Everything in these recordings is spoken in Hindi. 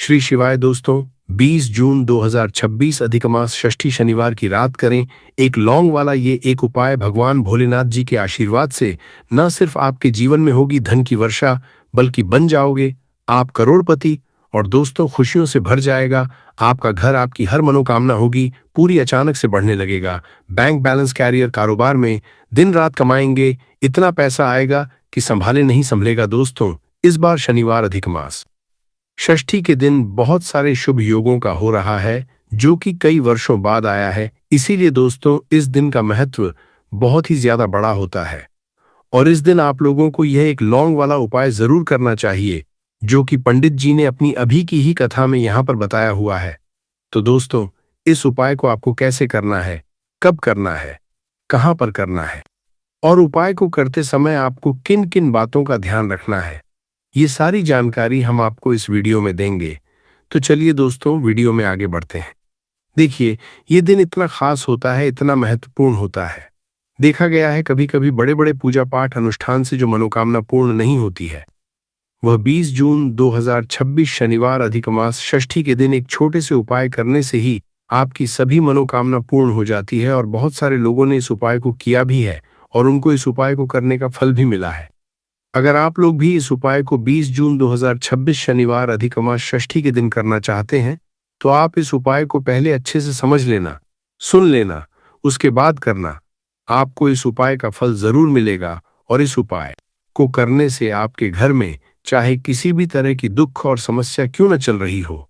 श्री शिवाय दोस्तों। 20 जून 2026 अधिकमास षष्ठी शनिवार की रात करें एक लौंग वाला ये एक उपाय। भगवान भोलेनाथ जी के आशीर्वाद से न सिर्फ आपके जीवन में होगी धन की वर्षा, बल्कि बन जाओगे आप करोड़पति। और दोस्तों, खुशियों से भर जाएगा आपका घर, आपकी हर मनोकामना होगी पूरी, अचानक से बढ़ने लगेगा बैंक बैलेंस, कैरियर, कारोबार में दिन रात कमाएंगे, इतना पैसा आएगा कि संभाले नहीं संभलेगा। दोस्तों, इस बार शनिवार अधिकमास षष्ठी के दिन बहुत सारे शुभ योगों का हो रहा है, जो कि कई वर्षों बाद आया है। इसीलिए दोस्तों, इस दिन का महत्व बहुत ही ज्यादा बड़ा होता है और इस दिन आप लोगों को यह एक लौंग वाला उपाय जरूर करना चाहिए, जो कि पंडित जी ने अपनी अभी की ही कथा में यहाँ पर बताया हुआ है। तो दोस्तों, इस उपाय को आपको कैसे करना है, कब करना है, कहाँ पर करना है और उपाय को करते समय आपको किन किन बातों का ध्यान रखना है, ये सारी जानकारी हम आपको इस वीडियो में देंगे। तो चलिए दोस्तों, वीडियो में आगे बढ़ते हैं। देखिए, ये दिन इतना खास होता है, इतना महत्वपूर्ण होता है। देखा गया है कभी कभी बड़े बड़े पूजा पाठ अनुष्ठान से जो मनोकामना पूर्ण नहीं होती है, वह 20 जून 2026 शनिवार अधिकमास षष्ठी के दिन एक छोटे से उपाय करने से ही आपकी सभी मनोकामना पूर्ण हो जाती है। और बहुत सारे लोगों ने इस उपाय को किया भी है और उनको इस उपाय को करने का फल भी मिला है। अगर आप लोग भी इस उपाय को 20 जून 2026 शनिवार अधिकमास षष्ठी के दिन करना चाहते हैं, तो आप इस उपाय को पहले अच्छे से समझ लेना, सुन लेना, उसके बाद करना। आपको इस उपाय का फल जरूर मिलेगा और इस उपाय को करने से आपके घर में चाहे किसी भी तरह की दुख और समस्या क्यों न चल रही हो,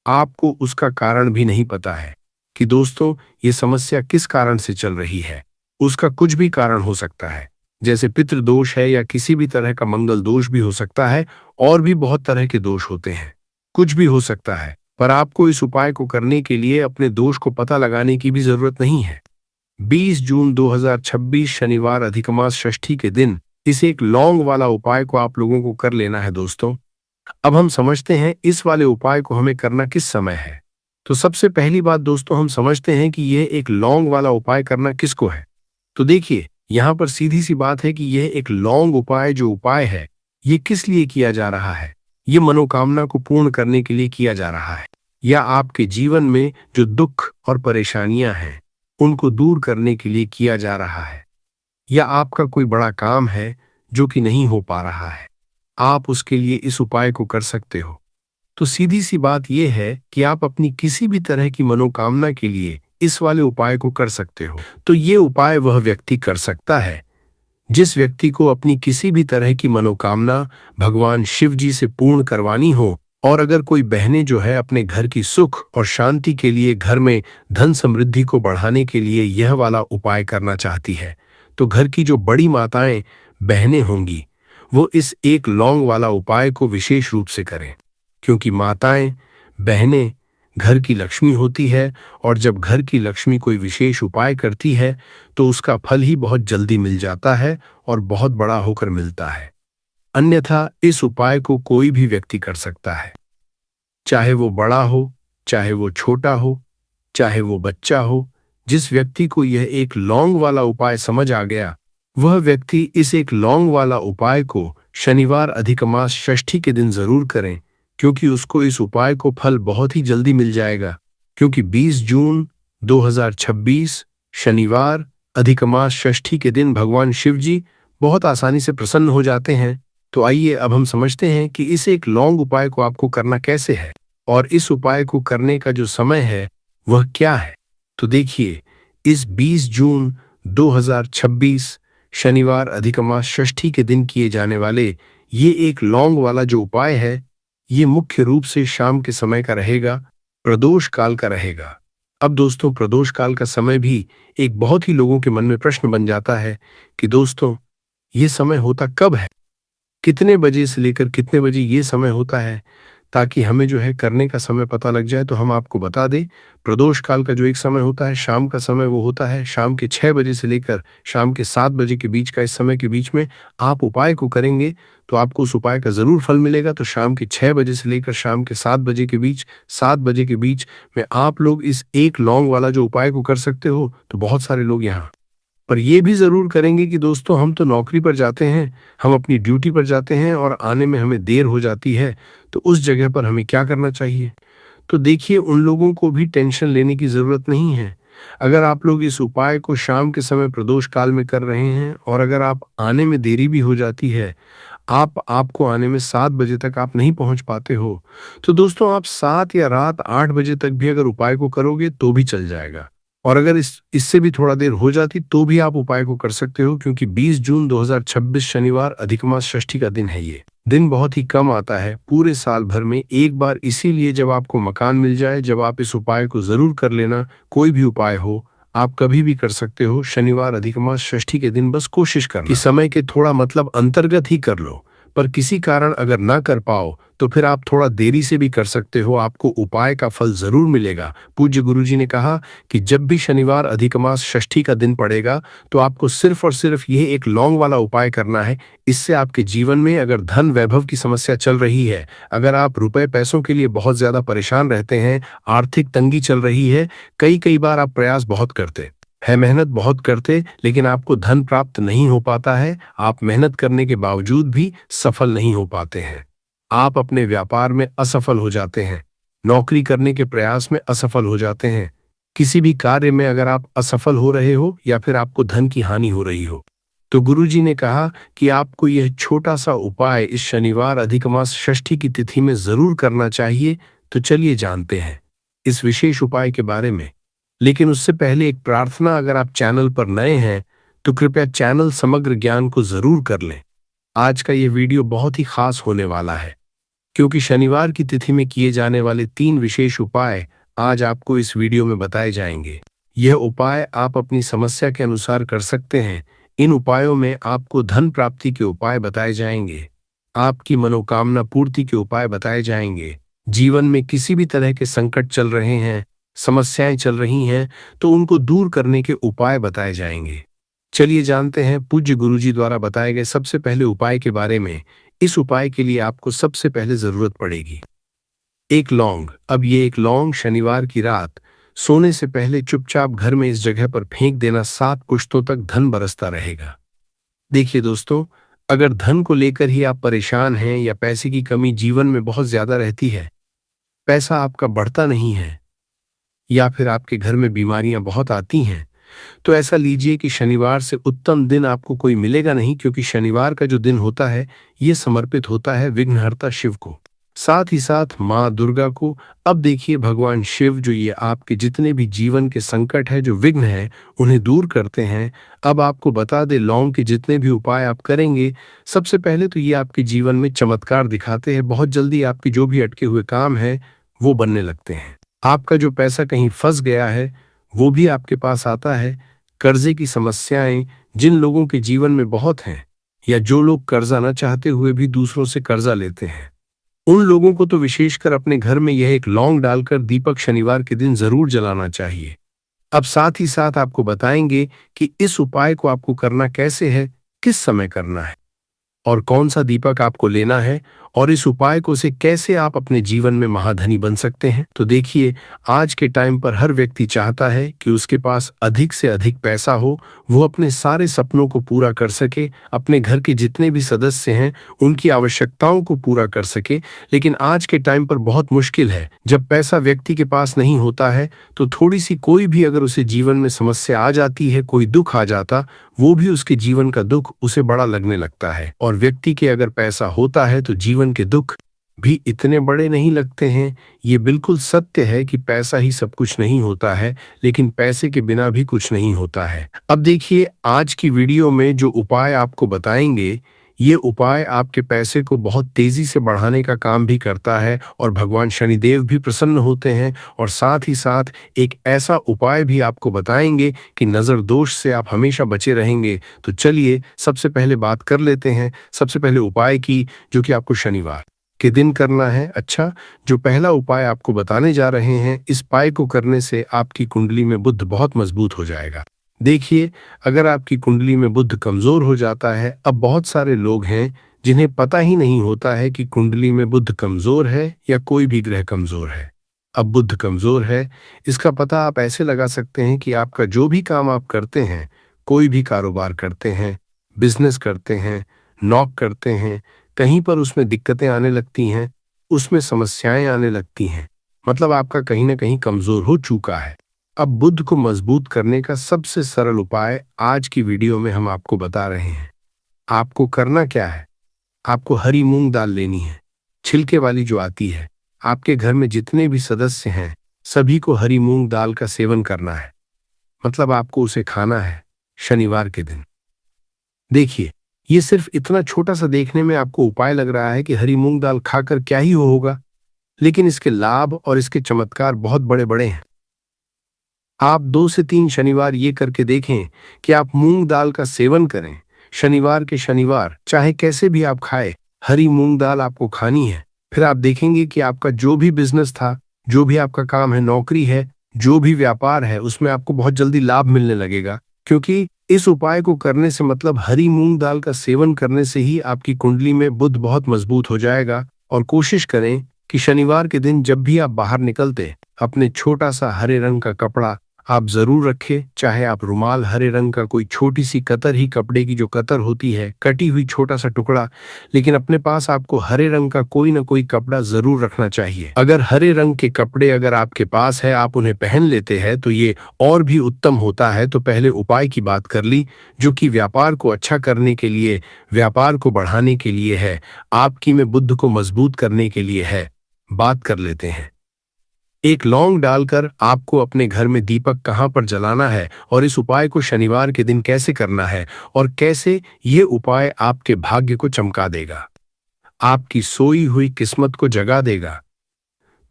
आपको उसका कारण भी नहीं पता है कि दोस्तों ये समस्या किस कारण से चल रही है। उसका कुछ भी कारण हो सकता है, जैसे पितृदोष है या किसी भी तरह का मंगल दोष भी हो सकता है, और भी बहुत तरह के दोष होते हैं, कुछ भी हो सकता है। पर आपको इस उपाय को करने के लिए अपने दोष को पता लगाने की भी जरूरत नहीं है। 20 जून 2026 शनिवार अधिकमास षष्ठी के दिन इस एक लौंग वाला उपाय को आप लोगों को कर लेना है। दोस्तों, अब हम समझते हैं इस वाले उपाय को हमें करना किस समय है। तो सबसे पहली बात दोस्तों, हम समझते हैं कि यह एक लौंग वाला उपाय करना किसको है। तो देखिए, यहाँ पर सीधी सी बात है कि यह एक लौंग उपाय जो उपाय है, ये किस लिए किया जा रहा है। ये मनोकामना को पूर्ण करने के लिए किया जा रहा है, या आपके जीवन में जो दुख और परेशानियां हैं उनको दूर करने के लिए किया जा रहा है, या आपका कोई बड़ा काम है जो कि नहीं हो पा रहा है, आप उसके लिए इस उपाय को कर सकते हो। तो सीधी सी बात यह है कि आप अपनी किसी भी तरह की मनोकामना के लिए इस वाले उपाय को कर सकते हो। तो ये उपाय वह व्यक्ति कर सकता है जिस व्यक्ति को अपनी किसी भी तरह की मनोकामना भगवान शिव जी से पूर्ण करवानी हो। और अगर कोई बहनें जो है अपने घर की सुख और शांति के लिए, घर में धन समृद्धि को बढ़ाने के लिए यह वाला उपाय करना चाहती है, तो घर की जो बड़ी माताएं बहनें होंगी वो इस एक लौंग वाला उपाय को विशेष रूप से करें, क्योंकि माताएं बहनें घर की लक्ष्मी होती है, और जब घर की लक्ष्मी कोई विशेष उपाय करती है तो उसका फल ही बहुत जल्दी मिल जाता है और बहुत बड़ा होकर मिलता है। अन्यथा इस उपाय को कोई भी व्यक्ति कर सकता है, चाहे वो बड़ा हो, चाहे वो छोटा हो, चाहे वो बच्चा हो। जिस व्यक्ति को यह एक लौंग वाला उपाय समझ आ गया, वह व्यक्ति इस एक लौंग वाला उपाय को शनिवार अधिकमास षष्ठी के दिन जरूर करें, क्योंकि उसको इस उपाय को फल बहुत ही जल्दी मिल जाएगा। क्योंकि 20 जून 2026 शनिवार अधिकमास षष्ठी के दिन भगवान शिव जी बहुत आसानी से प्रसन्न हो जाते हैं। तो आइए अब हम समझते हैं कि इस एक लौंग उपाय को आपको करना कैसे है और इस उपाय को करने का जो समय है वह क्या है। तो देखिए, इस 20 जून 2026 शनिवार अधिकमास षष्ठी के दिन किए जाने वाले ये एक लौंग वाला जो उपाय है, ये मुख्य रूप से शाम के समय का रहेगा, प्रदोष काल का रहेगा। अब दोस्तों, प्रदोष काल का समय भी एक बहुत ही लोगों के मन में प्रश्न बन जाता है कि दोस्तों ये समय होता कब है, कितने बजे से लेकर कितने बजे ये समय होता है, ताकि हमें जो है करने का समय पता लग जाए। तो हम आपको बता दें, प्रदोष काल का जो एक समय होता है शाम का समय, वो होता है शाम के 6 बजे से लेकर शाम के 7 बजे के बीच का। इस समय के बीच में आप उपाय को करेंगे तो आपको उस उपाय का जरूर फल मिलेगा। तो शाम के 6 बजे से लेकर शाम के 7 बजे के बीच, 7 बजे के बीच में आप लोग इस एक लौंग वाला जो उपाय को कर सकते हो। तो बहुत सारे लोग यहाँ पर ये भी ज़रूर करेंगे कि दोस्तों हम तो नौकरी पर जाते हैं, हम अपनी ड्यूटी पर जाते हैं और आने में हमें देर हो जाती है, तो उस जगह पर हमें क्या करना चाहिए? तो देखिए उन लोगों को भी टेंशन लेने की ज़रूरत नहीं है। अगर आप लोग इस उपाय को शाम के समय प्रदोष काल में कर रहे हैं और अगर आप आने में देरी भी हो जाती है, आपको आने में 7 बजे तक आप नहीं पहुँच पाते हो, तो दोस्तों आप 7 या रात 8 बजे तक भी अगर उपाय को करोगे तो भी चल जाएगा। और अगर इससे भी थोड़ा देर हो जाती तो भी आप उपाय को कर सकते हो, क्योंकि 20 जून 2026 शनिवार अधिक मास षष्ठी का दिन है ये। दिन बहुत ही कम आता है पूरे साल भर में एक बार, इसीलिए जब आपको मकान मिल जाए, जब आप इस उपाय को ज़रूर कर लेना। कोई भी उपाय हो, आप कभी भी कर सकते हो। शनिवार अधिक मास षष्ठी के दिन बस कोशिश करना कि समय के थोड़ा मतलब अंतर्गत ही कर लो। पर किसी कारण अगर ना कर पाओ तो फिर आप थोड़ा देरी से भी कर सकते हो, आपको उपाय का फल ज़रूर मिलेगा। पूज्य गुरुजी ने कहा कि जब भी शनिवार अधिक मास षष्ठी का दिन पड़ेगा तो आपको सिर्फ और सिर्फ यह एक लौंग वाला उपाय करना है। इससे आपके जीवन में अगर धन वैभव की समस्या चल रही है, अगर आप रुपए पैसों के लिए बहुत ज़्यादा परेशान रहते हैं, आर्थिक तंगी चल रही है, कई बार आप प्रयास बहुत करते है, मेहनत बहुत करते, लेकिन आपको धन प्राप्त नहीं हो पाता है, आप मेहनत करने के बावजूद भी सफल नहीं हो पाते हैं, आप अपने व्यापार में असफल हो जाते हैं, नौकरी करने के प्रयास में असफल हो जाते हैं, किसी भी कार्य में अगर आप असफल हो रहे हो या फिर आपको धन की हानि हो रही हो, तो गुरुजी ने कहा कि आपको यह छोटा सा उपाय इस शनिवार अधिक मास षष्ठी की तिथि में जरूर करना चाहिए। तो चलिए जानते हैं इस विशेष उपाय के बारे में। लेकिन उससे पहले एक प्रार्थना, अगर आप चैनल पर नए हैं तो कृपया चैनल समग्र ज्ञान को जरूर कर लें। आज का ये वीडियो बहुत ही खास होने वाला है, क्योंकि शनिवार की तिथि में किए जाने वाले 3 विशेष उपाय आज आपको इस वीडियो में बताए जाएंगे। यह उपाय आप अपनी समस्या के अनुसार कर सकते हैं। इन उपायों में आपको धन प्राप्ति के उपाय बताए जाएंगे, आपकी मनोकामना पूर्ति के उपाय बताए जाएंगे। जीवन में किसी भी तरह के संकट चल रहे हैं, समस्याएं चल रही हैं, तो उनको दूर करने के उपाय बताए जाएंगे। चलिए जानते हैं पूज्य गुरुजी द्वारा बताए गए सबसे पहले उपाय के बारे में। इस उपाय के लिए आपको सबसे पहले जरूरत पड़ेगी एक लौंग। अब ये एक लौंग शनिवार की रात सोने से पहले चुपचाप घर में इस जगह पर फेंक देना, 7 पुश्तों तक धन बरसता रहेगा। देखिए दोस्तों, अगर धन को लेकर ही आप परेशान हैं या पैसे की कमी जीवन में बहुत ज्यादा रहती है, पैसा आपका बढ़ता नहीं है, या फिर आपके घर में बीमारियां बहुत आती हैं, तो ऐसा लीजिए कि शनिवार से उत्तम दिन आपको कोई मिलेगा नहीं, क्योंकि शनिवार का जो दिन होता है ये समर्पित होता है विघ्नहर्ता शिव को, साथ ही साथ माँ दुर्गा को। अब देखिए भगवान शिव जो ये आपके जितने भी जीवन के संकट है, जो विघ्न है, उन्हें दूर करते हैं। अब आपको बता दे, लौंग के जितने भी उपाय आप करेंगे, सबसे पहले तो ये आपके जीवन में चमत्कार दिखाते हैं। बहुत जल्दी आपकी जो भी अटके हुए काम है वो बनने लगते हैं। आपका जो पैसा कहीं फंस गया है वो भी आपके पास आता है। कर्जे की समस्याएं जिन लोगों के जीवन में बहुत हैं, या जो लोग कर्जा न चाहते हुए भी दूसरों से कर्जा लेते हैं, उन लोगों को तो विशेषकर अपने घर में यह एक लौंग डालकर दीपक शनिवार के दिन जरूर जलाना चाहिए। अब साथ ही साथ आपको बताएंगे कि इस उपाय को आपको करना कैसे है, किस समय करना है और कौन सा दीपक आपको लेना है, और इस उपाय को से कैसे आप अपने जीवन में महाधनी बन सकते हैं। तो देखिए, आज के टाइम पर हर व्यक्ति चाहता है कि उसके पास अधिक से अधिक पैसा हो, वो अपने सारे सपनों को पूरा कर सके, अपने घर के जितने भी सदस्य हैं उनकी आवश्यकताओं को पूरा कर सके। लेकिन आज के टाइम पर बहुत मुश्किल है, जब पैसा व्यक्ति के पास नहीं होता है तो थोड़ी सी कोई भी अगर उसे जीवन में समस्या आ जाती है, कोई दुख आ जाता, वो भी उसके जीवन का दुख उसे बड़ा लगने लगता है। और व्यक्ति के अगर पैसा होता है तो जीवन के दुख भी इतने बड़े नहीं लगते हैं। ये बिल्कुल सत्य है कि पैसा ही सब कुछ नहीं होता है, लेकिन पैसे के बिना भी कुछ नहीं होता है। अब देखिए, आज की वीडियो में जो उपाय आपको बताएंगे, ये उपाय आपके पैसे को बहुत तेजी से बढ़ाने का काम भी करता है, और भगवान शनिदेव भी प्रसन्न होते हैं। और साथ ही साथ एक ऐसा उपाय भी आपको बताएंगे कि नज़र दोष से आप हमेशा बचे रहेंगे। तो चलिए सबसे पहले बात कर लेते हैं सबसे पहले उपाय की, जो कि आपको शनिवार के दिन करना है। अच्छा, जो पहला उपाय आपको बताने जा रहे हैं, इस उपाय को करने से आपकी कुंडली में बुध बहुत मजबूत हो जाएगा। देखिए, अगर आपकी कुंडली में बुध कमजोर हो जाता है, अब बहुत सारे लोग हैं जिन्हें पता ही नहीं होता है कि कुंडली में बुध कमजोर है या कोई भी ग्रह कमजोर है। अब बुध कमजोर है, इसका पता आप ऐसे लगा सकते हैं कि आपका जो भी काम आप करते हैं, कोई भी कारोबार करते हैं, बिजनेस करते हैं, नौक करते हैं, कहीं पर उसमें दिक्कतें आने लगती हैं, उसमें समस्याएं आने लगती हैं, मतलब आपका कहीं ना कहीं कमजोर हो चुका है। अब बुद्ध को मजबूत करने का सबसे सरल उपाय आज की वीडियो में हम आपको बता रहे हैं। आपको करना क्या है? आपको हरी मूंग दाल लेनी है, छिलके वाली जो आती है। आपके घर में जितने भी सदस्य हैं, सभी को हरी मूंग दाल का सेवन करना है, मतलब आपको उसे खाना है शनिवार के दिन। देखिए, ये सिर्फ इतना छोटा सा देखने में आपको उपाय लग रहा है कि हरी मूंग दाल खाकर क्या ही होगा, लेकिन इसके लाभ और इसके चमत्कार बहुत बड़े बड़े हैं। आप 2 से 3 शनिवार ये करके देखें कि आप मूंग दाल का सेवन करें। शनिवार के शनिवार चाहे कैसे भी आप खाए, हरी मूंग दाल आपको खानी है। फिर आप देखेंगे कि आपका जो भी बिजनेस था, जो भी आपका काम है, नौकरी है, जो भी व्यापार है, उसमें आपको बहुत जल्दी लाभ मिलने लगेगा। क्योंकि इस उपाय को करने से मतलब हरी मूंग दाल का सेवन करने से ही आपकी कुंडली में बुध बहुत मजबूत हो जाएगा। और कोशिश करें कि शनिवार के दिन जब भी आप बाहर निकलते, अपने छोटा सा हरे रंग का कपड़ा आप जरूर रखें। चाहे आप रुमाल, हरे रंग का कोई छोटी सी कतर ही, कपड़े की जो कतर होती है, कटी हुई छोटा सा टुकड़ा, लेकिन अपने पास आपको हरे रंग का कोई ना कोई कपड़ा जरूर रखना चाहिए। अगर हरे रंग के कपड़े अगर आपके पास है, आप उन्हें पहन लेते हैं तो ये और भी उत्तम होता है। तो पहले उपाय की बात कर ली, जो कि व्यापार को अच्छा करने के लिए, व्यापार को बढ़ाने के लिए है, आपकी में बुद्ध को मजबूत करने के लिए है। बात कर लेते हैं। एक लौंग डालकर आपको अपने घर में दीपक कहां पर जलाना है और इस उपाय को शनिवार के दिन कैसे करना है और कैसे ये उपाय आपके भाग्य को चमका देगा, आपकी सोई हुई किस्मत को जगा देगा।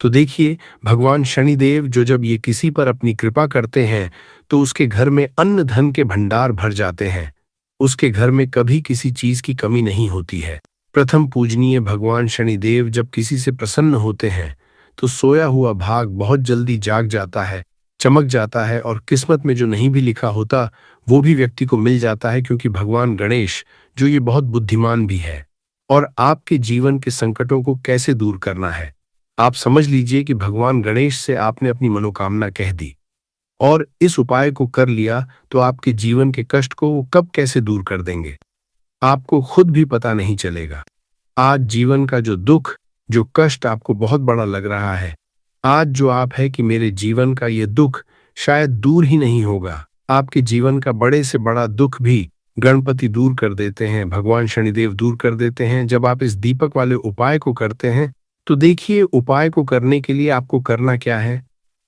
तो देखिए, भगवान शनिदेव जो जब ये किसी पर अपनी कृपा करते हैं तो उसके घर में अन्न धन के भंडार भर जाते हैं। उसके घर में कभी किसी चीज की कमी नहीं होती है। प्रथम पूजनीय भगवान शनिदेव जब किसी से प्रसन्न होते हैं तो सोया हुआ भाग बहुत जल्दी जाग जाता है, चमक जाता है, और किस्मत में जो नहीं भी लिखा होता वो भी व्यक्ति को मिल जाता है। क्योंकि भगवान गणेश जो ये बहुत बुद्धिमान भी है। और आपके जीवन के संकटों को कैसे दूर करना है, आप समझ लीजिए कि भगवान गणेश से आपने अपनी मनोकामना कह दी और इस उपाय को कर लिया तो आपके जीवन के कष्ट को वो कब कैसे दूर कर देंगे, आपको खुद भी पता नहीं चलेगा। आज जीवन का जो दुख, जो कष्ट आपको बहुत बड़ा लग रहा है, आज जो आप है कि मेरे जीवन का ये दुख शायद दूर ही नहीं होगा, आपके जीवन का बड़े से बड़ा दुख भी गणपति दूर कर देते हैं, भगवान शनिदेव दूर कर देते हैं जब आप इस दीपक वाले उपाय को करते हैं। तो देखिए, उपाय को करने के लिए आपको करना क्या है।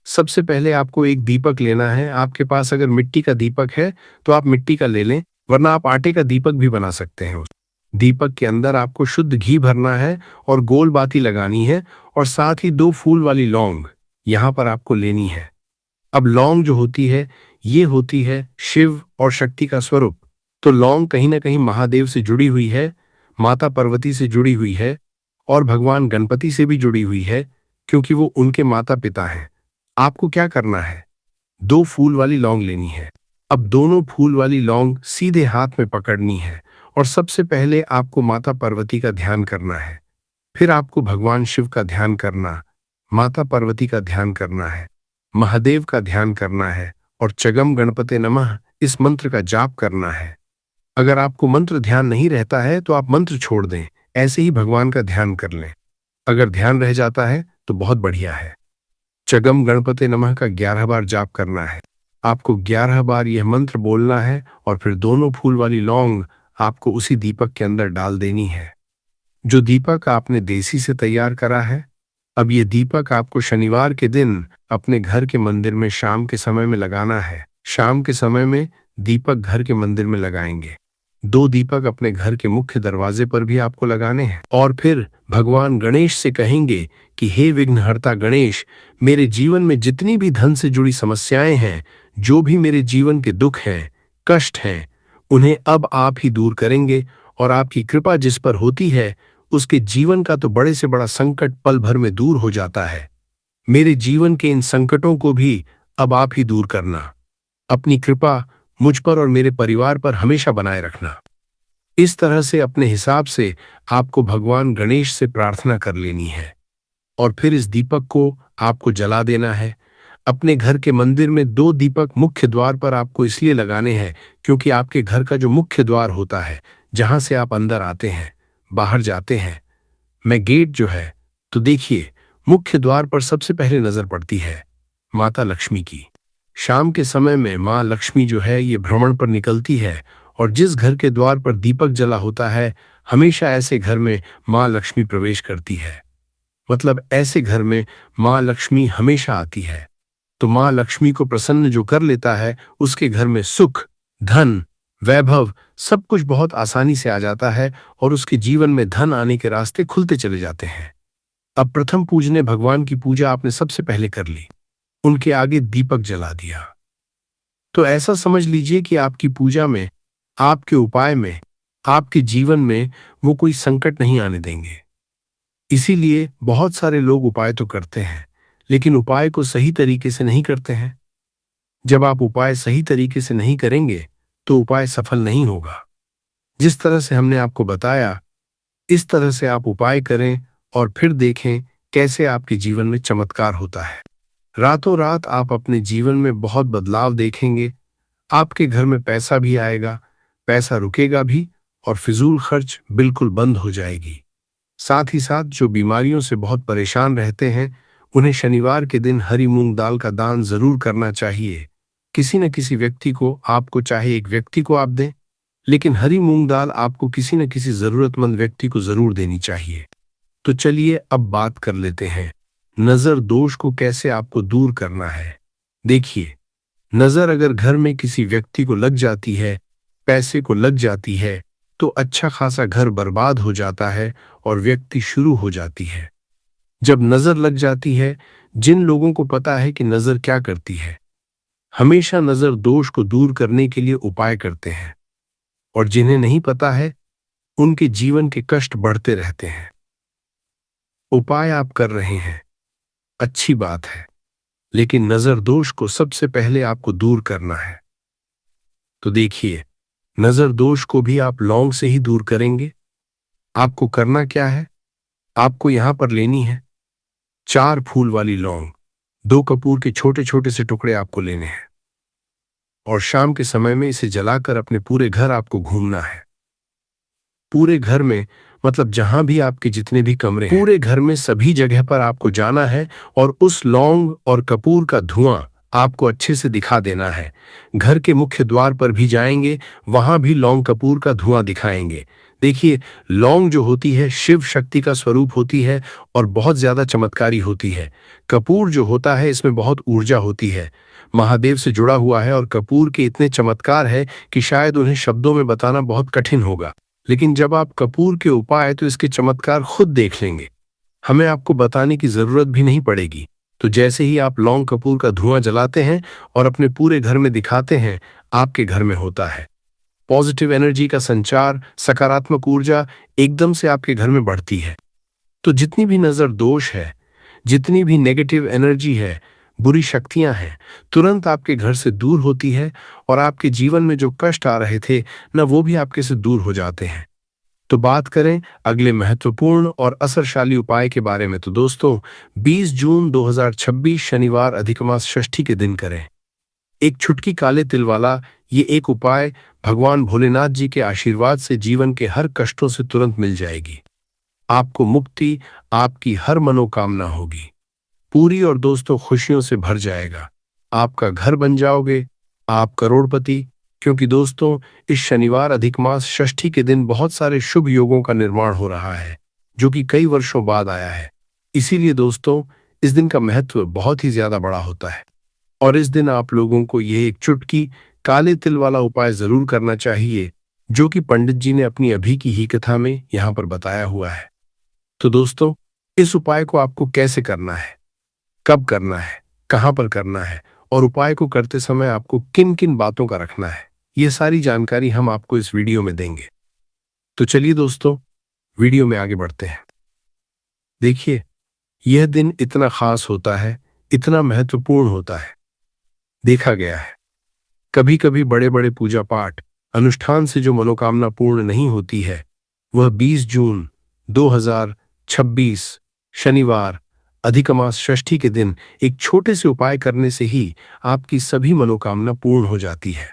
सबसे पहले आपको एक दीपक लेना है। आपके पास अगर मिट्टी का दीपक है तो आप मिट्टी का ले लें, वरना आप आटे का दीपक भी बना सकते हैं। दीपक के अंदर आपको शुद्ध घी भरना है और गोल बाती लगानी है, और साथ ही 2 फूल वाली लौंग यहां पर आपको लेनी है। अब लौंग जो होती है, ये होती है शिव और शक्ति का स्वरूप। तो लौंग कहीं ना कहीं महादेव से जुड़ी हुई है, माता पार्वती से जुड़ी हुई है और भगवान गणपति से भी जुड़ी हुई है, क्योंकि वो उनके माता पिता हैं। आपको क्या करना है, 2 फूल वाली लौंग लेनी है। अब दोनों फूल वाली लौंग सीधे हाथ में पकड़नी है और सबसे पहले आपको माता पार्वती का ध्यान करना है। फिर आपको भगवान शिव का ध्यान करना, माता पार्वती का ध्यान करना है, महादेव का ध्यान करना है और चगम गणपते नमः इस मंत्र का जाप करना है। अगर आपको मंत्र ध्यान नहीं रहता है तो आप मंत्र छोड़ दें, ऐसे ही भगवान का ध्यान कर लें। अगर ध्यान रह जाता है तो बहुत बढ़िया है। चगम गणपते नमः का 11 बार जाप करना है। आपको 11 बार यह मंत्र बोलना है और फिर दोनों फूल वाली लौंग आपको उसी दीपक के अंदर डाल देनी है, जो दीपक आपने देसी से तैयार करा है। अब ये दीपक आपको शनिवार के दिन अपने घर के मंदिर में शाम के समय में लगाना है। शाम के समय में दीपक घर के मंदिर में लगाएंगे। 2 दीपक अपने घर के मुख्य दरवाजे पर भी आपको लगाने हैं और फिर भगवान गणेश से कहेंगे कि हे विघ्नहर्ता गणेश, मेरे जीवन में जितनी भी धन से जुड़ी समस्याएं हैं, जो भी मेरे जीवन के दुख हैं, कष्ट हैं, उन्हें अब आप ही दूर करेंगे। और आपकी कृपा जिस पर होती है, उसके जीवन का तो बड़े से बड़ा संकट पल भर में दूर हो जाता है। मेरे जीवन के इन संकटों को भी अब आप ही दूर करना। अपनी कृपा मुझ पर और मेरे परिवार पर हमेशा बनाए रखना। इस तरह से अपने हिसाब से आपको भगवान गणेश से प्रार्थना कर लेनी है और फिर इस दीपक को आपको जला देना है। अपने घर के मंदिर में 2 दीपक मुख्य द्वार पर आपको इसलिए लगाने हैं क्योंकि आपके घर का जो मुख्य द्वार होता है, जहां से आप अंदर आते हैं, बाहर जाते हैं, मैं गेट जो है, तो देखिए मुख्य द्वार पर सबसे पहले नजर पड़ती है माता लक्ष्मी की। शाम के समय में माँ लक्ष्मी जो है ये भ्रमण पर निकलती है और जिस घर के द्वार पर दीपक जला होता है, हमेशा ऐसे घर में माँ लक्ष्मी प्रवेश करती है। मतलब ऐसे घर में माँ लक्ष्मी हमेशा आती है। तो माँ लक्ष्मी को प्रसन्न जो कर लेता है, उसके घर में सुख, धन, वैभव सब कुछ बहुत आसानी से आ जाता है और उसके जीवन में धन आने के रास्ते खुलते चले जाते हैं। अब प्रथम पूजने भगवान की पूजा आपने सबसे पहले कर ली, उनके आगे दीपक जला दिया। तो ऐसा समझ लीजिए कि आपकी पूजा में, आपके उपाय में, आपके जीवन में वो कोई संकट नहीं आने देंगे। इसीलिए बहुत सारे लोग उपाय तो करते हैं, लेकिन उपाय को सही तरीके से नहीं करते हैं। जब आप उपाय सही तरीके से नहीं करेंगे, तो उपाय सफल नहीं होगा। जिस तरह से हमने आपको बताया, इस तरह से आप उपाय करें और फिर देखें कैसे आपके जीवन में चमत्कार होता है। रातों रात आप अपने जीवन में बहुत बदलाव देखेंगे। आपके घर में पैसा भी आएगा, पैसा रुकेगा भी और फिजूल खर्च बिल्कुल बंद हो जाएगी। साथ ही साथ जो बीमारियों से बहुत परेशान रहते हैं, उन्हें शनिवार के दिन हरी मूंग दाल का दान जरूर करना चाहिए। किसी न किसी व्यक्ति को, आपको चाहे एक व्यक्ति को आप दें, लेकिन हरी मूंग दाल आपको किसी न किसी जरूरतमंद व्यक्ति को जरूर देनी चाहिए। तो चलिए अब बात कर लेते हैं नजर दोष को कैसे आपको दूर करना है। देखिए, नजर अगर घर में किसी व्यक्ति को लग जाती है, पैसे को लग जाती है, तो अच्छा खासा घर बर्बाद हो जाता है और व्यक्ति शुरू हो जाती है। जब नजर लग जाती है, जिन लोगों को पता है कि नजर क्या करती है, हमेशा नजर दोष को दूर करने के लिए उपाय करते हैं, और जिन्हें नहीं पता है, उनके जीवन के कष्ट बढ़ते रहते हैं। उपाय आप कर रहे हैं, अच्छी बात है, लेकिन नजर दोष को सबसे पहले आपको दूर करना है। तो देखिए, नजर दोष को भी आप लौंग से ही दूर करेंगे। आपको करना क्या है, आपको यहां पर लेनी है 4 फूल वाली लौंग। 2 कपूर के छोटे छोटे से टुकड़े आपको लेने हैं और शाम के समय में इसे जलाकर अपने पूरे घर आपको घूमना है। पूरे घर में, मतलब जहां भी आपके जितने भी कमरे हैं, पूरे घर में सभी जगह पर आपको जाना है और उस लौंग और कपूर का धुआं आपको अच्छे से दिखा देना है। घर के मुख्य द्वार पर भी जाएंगे, वहां भी लौंग कपूर का धुआं दिखाएंगे। देखिए, लौंग जो होती है शिव शक्ति का स्वरूप होती है और बहुत ज्यादा चमत्कारी होती है। कपूर जो होता है इसमें बहुत ऊर्जा होती है, महादेव से जुड़ा हुआ है और कपूर के इतने चमत्कार है कि शायद उन्हें शब्दों में बताना बहुत कठिन होगा। लेकिन जब आप कपूर के उपाय तो इसके चमत्कार खुद देख लेंगे, हमें आपको बताने की जरूरत भी नहीं पड़ेगी। तो जैसे ही आप लौंग कपूर का धुआं जलाते हैं और अपने पूरे घर में दिखाते हैं, आपके घर में होता है पॉजिटिव एनर्जी का संचार, सकारात्मक ऊर्जा एकदम से आपके घर में बढ़ती है। तो जितनी भी नजर दोष है, जितनी भी नेगेटिव एनर्जी है, बुरी शक्तियां हैं, तुरंत आपके घर से दूर होती है और आपके जीवन में जो कष्ट आ रहे थे ना, वो भी आपके से दूर हो जाते हैं। तो बात करें अगले महत्वपूर्ण और असरशाली उपाय के बारे में, तो दोस्तों 20 जून 2026 शनिवार अधिकमास षष्ठी के दिन करें एक छुटकी काले तिल वाला ये एक उपाय। भगवान भोलेनाथ जी के आशीर्वाद से जीवन के हर कष्टों से तुरंत मिल जाएगी, आपको मुक्ति, आपकी हर मनोकामना होगी पूरी और दोस्तों खुशियों से भर जाएगा। आपका घर बन जाओगे, आप करोड़पति। क्योंकि दोस्तों इस शनिवार अधिक मास षष्ठी के दिन बहुत सारे शुभ योगों का निर्माण हो रहा है, जो कि कई वर्षों बाद आया है। इसीलिए दोस्तों इस दिन का महत्व बहुत ही ज्यादा बड़ा होता है और इस दिन आप लोगों को यह एक चुटकी काले तिल वाला उपाय जरूर करना चाहिए, जो कि पंडित जी ने अपनी अभी की ही कथा में यहाँ पर बताया हुआ है। तो दोस्तों इस उपाय को आपको कैसे करना है, कब करना है, कहां पर करना है और उपाय को करते समय आपको किन किन बातों का रखना है, ये सारी जानकारी हम आपको इस वीडियो में देंगे। तो चलिए दोस्तों वीडियो में आगे बढ़ते हैं। देखिए, यह दिन इतना खास होता है, इतना महत्वपूर्ण होता है। देखा गया है कभी कभी बड़े बड़े पूजा पाठ अनुष्ठान से जो मनोकामना पूर्ण नहीं होती है, वह 20 जून 2026 शनिवार अधिक मास षष्ठी के दिन एक छोटे से उपाय करने से ही आपकी सभी मनोकामना पूर्ण हो जाती है।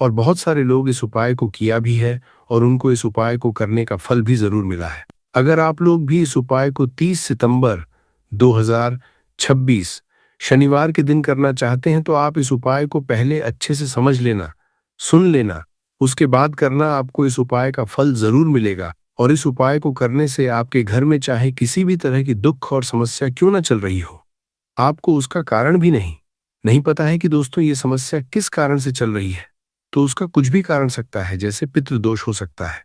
और बहुत सारे लोग इस उपाय को किया भी है और उनको इस उपाय को करने का फल भी जरूर मिला है। अगर आप लोग भी इस उपाय को 30 सितंबर 2026 शनिवार के दिन करना चाहते हैं तो आप इस उपाय को पहले अच्छे से समझ लेना, सुन लेना, उसके बाद करना। आपको इस उपाय का फल जरूर मिलेगा और इस उपाय को करने से आपके घर में चाहे किसी भी तरह की दुख और समस्या क्यों ना चल रही हो, आपको उसका कारण भी नहीं पता है कि दोस्तों ये समस्या किस कारण से चल रही है, तो उसका कुछ भी कारण सकता है। जैसे पितृदोष हो सकता है,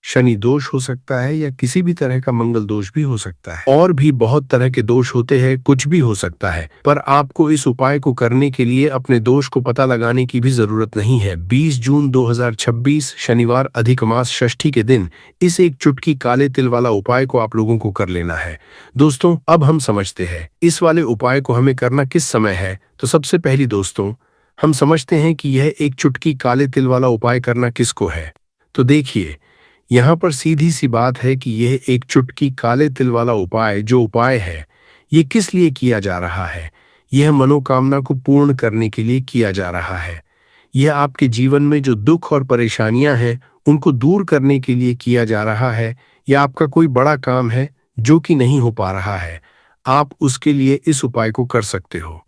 शनि दोष हो सकता है, या किसी भी तरह का मंगल दोष भी हो सकता है। और भी बहुत तरह के दोष होते हैं, कुछ भी हो सकता है। पर आपको इस उपाय को करने के लिए अपने दोष को पता लगाने की भी जरूरत नहीं है। 20 जून 2026 शनिवार अधिक मास षष्ठी के दिन इस एक चुटकी काले तिल वाला उपाय को आप लोगों को कर लेना है। दोस्तों अब हम समझते हैं इस वाले उपाय को हमें करना किस समय है। तो सबसे पहली दोस्तों हम समझते हैं कि यह एक चुटकी काले तिल वाला उपाय करना किसको है। तो देखिए यहाँ पर सीधी सी बात है कि यह एक चुटकी काले तिल वाला उपाय जो उपाय है ये किस लिए किया जा रहा है। यह मनोकामना को पूर्ण करने के लिए किया जा रहा है। यह आपके जीवन में जो दुख और परेशानियां हैं उनको दूर करने के लिए किया जा रहा है। यह आपका कोई बड़ा काम है जो कि नहीं हो पा रहा है, आप उसके लिए इस उपाय को कर सकते हो।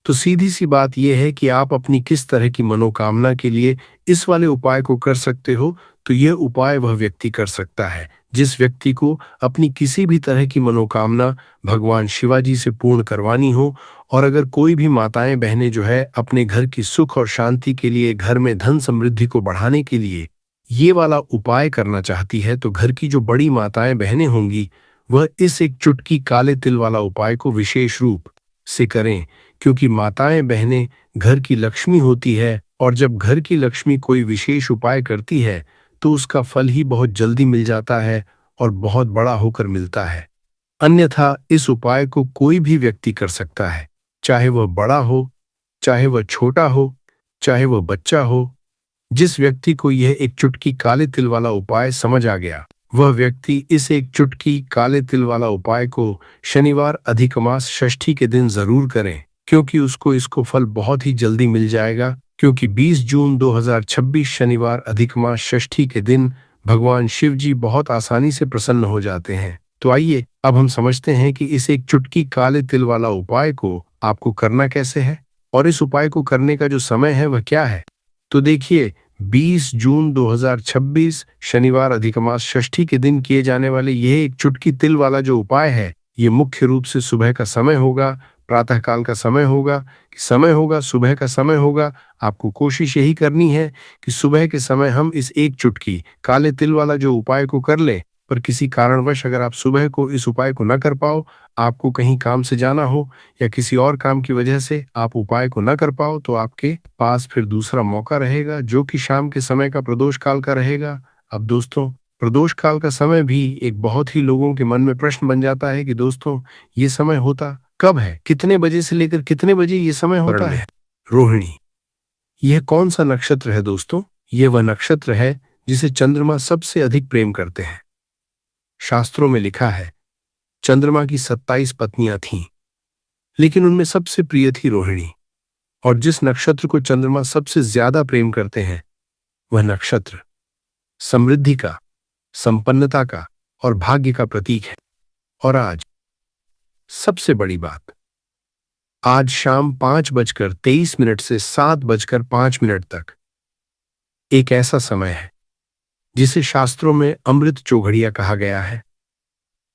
तो सीधी सी बात यह है कि आप अपनी किस तरह की मनोकामना के लिए इस वाले उपाय को कर सकते हो। तो यह उपाय वह व्यक्ति कर सकता है जिस व्यक्ति को अपनी किसी भी तरह की मनोकामना भगवान शिवाजी से पूर्ण करवानी हो। और अगर कोई भी माताएं बहनें जो है अपने घर की सुख और शांति के लिए, घर में धन समृद्धि को बढ़ाने के लिए ये वाला उपाय करना चाहती है, तो घर की जो बड़ी माताएं बहनें होंगी वह इस एक चुटकी काले तिल वाला उपाय को विशेष रूप से करें। क्योंकि माताएं बहनें घर की लक्ष्मी होती है और जब घर की लक्ष्मी कोई विशेष उपाय करती है तो उसका फल ही बहुत जल्दी मिल जाता है और बहुत बड़ा होकर मिलता है। अन्यथा इस उपाय को कोई भी व्यक्ति कर सकता है, चाहे वह बड़ा हो, चाहे वह छोटा हो, चाहे वह बच्चा हो। जिस व्यक्ति को यह एक चुटकी काले तिल वाला उपाय समझ आ गया वह व्यक्ति इस एक चुटकी काले तिल वाला उपाय को शनिवार अधिक मास षष्ठी के दिन जरूर करें, क्योंकि उसको इसको फल बहुत ही जल्दी मिल जाएगा। क्योंकि 20 जून 2026 शनिवार अधिक मास षष्ठी के दिन भगवान शिव जी बहुत आसानी से प्रसन्न हो जाते हैं। तो आइए अब हम समझते हैं कि इस एक चुटकी काले तिल वाला उपाय को आपको करना कैसे है और इस उपाय को करने का जो समय है वह क्या है। तो देखिए 20 जून 2026 शनिवार अधिक मास षष्ठी के दिन किए जाने वाले यह एक चुटकी तिल वाला जो उपाय है ये मुख्य रूप से सुबह का समय होगा, प्रातःकाल का समय होगा, सुबह का समय होगा। आपको कोशिश यही करनी है कि सुबह के समय हम इस एक चुटकी काले तिल वाला जो उपाय को कर लें। पर किसी कारणवश अगर आप सुबह को इस उपाय को न कर पाओ, आपको कहीं काम से जाना हो या किसी और काम की वजह से आप उपाय को न कर पाओ, तो आपके पास फिर दूसरा मौका रहेगा जो कि शाम के समय का प्रदोष काल का रहेगा। अब दोस्तों प्रदोष काल का समय भी एक बहुत ही लोगों के मन में प्रश्न बन जाता है कि दोस्तों ये समय होता कब है, कितने बजे से लेकर कितने बजे ये समय होता है। रोहिणी यह कौन सा नक्षत्र है दोस्तों? यह वह नक्षत्र है जिसे चंद्रमा सबसे अधिक प्रेम करते हैं। शास्त्रों में लिखा है चंद्रमा की 27 पत्नियां थीं, लेकिन उनमें सबसे प्रिय थी रोहिणी। और जिस नक्षत्र को चंद्रमा सबसे ज्यादा प्रेम करते हैं वह नक्षत्र समृद्धि का, संपन्नता का और भाग्य का प्रतीक है। और आज सबसे बड़ी बात, आज शाम 5:23 से 7:05 तक एक ऐसा समय है जिसे शास्त्रों में अमृत चौघड़िया कहा गया है।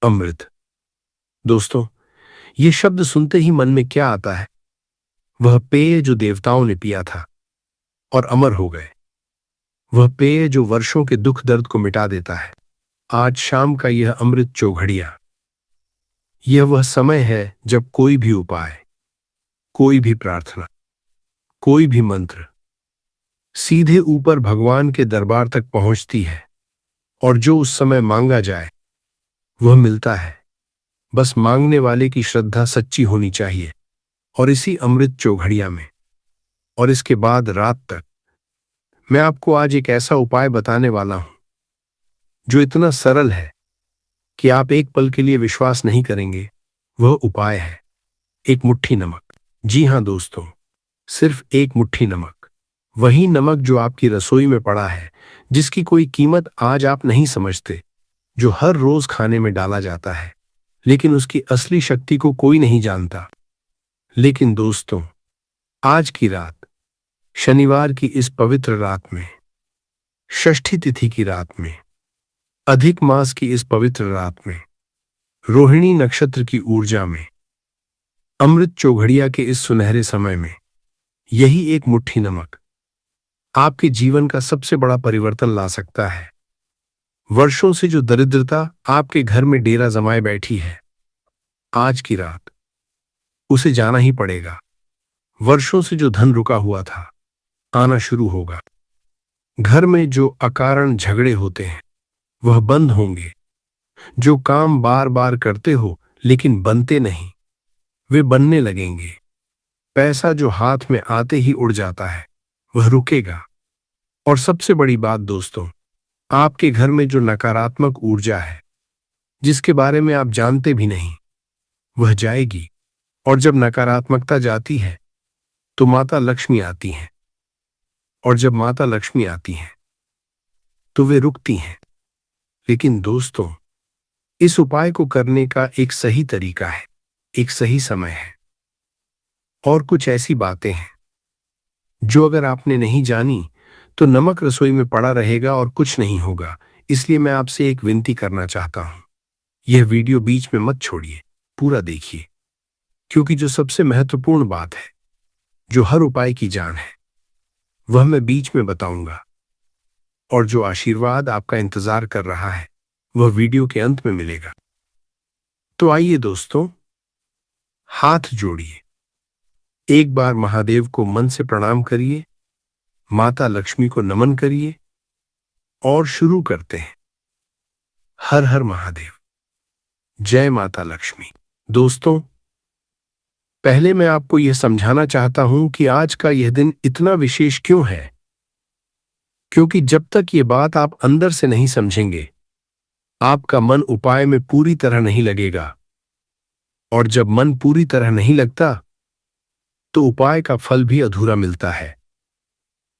अमृत दोस्तों ये शब्द सुनते ही मन में क्या आता है? वह पेय जो देवताओं ने पिया था और अमर हो गए, वह पेय जो वर्षों के दुख दर्द को मिटा देता है। आज शाम का यह अमृत चौघड़िया, यह वह समय है जब कोई भी उपाय, कोई भी प्रार्थना, कोई भी मंत्र सीधे ऊपर भगवान के दरबार तक पहुंचती है और जो उस समय मांगा जाए वह मिलता है। बस मांगने वाले की श्रद्धा सच्ची होनी चाहिए। और इसी अमृत चौघड़िया में और इसके बाद रात तक मैं आपको आज एक ऐसा उपाय बताने वाला हूं जो इतना सरल है कि आप एक पल के लिए विश्वास नहीं करेंगे वह उपाय है एक मुट्ठी नमक। जी हाँ दोस्तों, सिर्फ एक मुट्ठी नमक। वही नमक जो आपकी रसोई में पड़ा है, जिसकी कोई कीमत आज आप नहीं समझते, जो हर रोज खाने में डाला जाता है, लेकिन उसकी असली शक्ति को कोई नहीं जानता। लेकिन दोस्तों, आज की रात, शनिवार की इस पवित्र रात में, षष्ठी तिथि की रात में, अधिक मास की इस पवित्र रात में, रोहिणी नक्षत्र की ऊर्जा में, अमृत चौघड़िया के इस सुनहरे समय में, यही एक मुट्ठी नमक आपके जीवन का सबसे बड़ा परिवर्तन ला सकता है। वर्षों से जो दरिद्रता आपके घर में डेरा जमाए बैठी है, आज की रात उसे जाना ही पड़ेगा। वर्षों से जो धन रुका हुआ था, आना शुरू होगा। घर में जो अकारण झगड़े होते हैं, वह बंद होंगे। जो काम बार बार करते हो लेकिन बनते नहीं, वे बनने लगेंगे। पैसा जो हाथ में आते ही उड़ जाता है, वह रुकेगा। और सबसे बड़ी बात दोस्तों, आपके घर में जो नकारात्मक ऊर्जा है, जिसके बारे में आप जानते भी नहीं, वह जाएगी। और जब नकारात्मकता जाती है, तो माता लक्ष्मी आती हैं। और जब माता लक्ष्मी आती हैं, तो वे रुकती हैं। लेकिन दोस्तों, इस उपाय को करने का एक सही तरीका है, एक सही समय है, और कुछ ऐसी बातें हैं जो अगर आपने नहीं जानी, तो नमक रसोई में पड़ा रहेगा और कुछ नहीं होगा। इसलिए मैं आपसे एक विनती करना चाहता हूं, यह वीडियो बीच में मत छोड़िए, पूरा देखिए, क्योंकि जो सबसे महत्वपूर्ण बात है, जो हर उपाय की जान है, वह मैं बीच में बताऊंगा। और जो आशीर्वाद आपका इंतजार कर रहा है, वह वीडियो के अंत में मिलेगा। तो आइए दोस्तों, हाथ जोड़िए, एक बार महादेव को मन से प्रणाम करिए, माता लक्ष्मी को नमन करिए, और शुरू करते हैं। हर हर महादेव, जय माता लक्ष्मी। दोस्तों, पहले मैं आपको यह समझाना चाहता हूं कि आज का यह दिन इतना विशेष क्यों है, क्योंकि जब तक ये बात आप अंदर से नहीं समझेंगे, आपका मन उपाय में पूरी तरह नहीं लगेगा। और जब मन पूरी तरह नहीं लगता, तो उपाय का फल भी अधूरा मिलता है।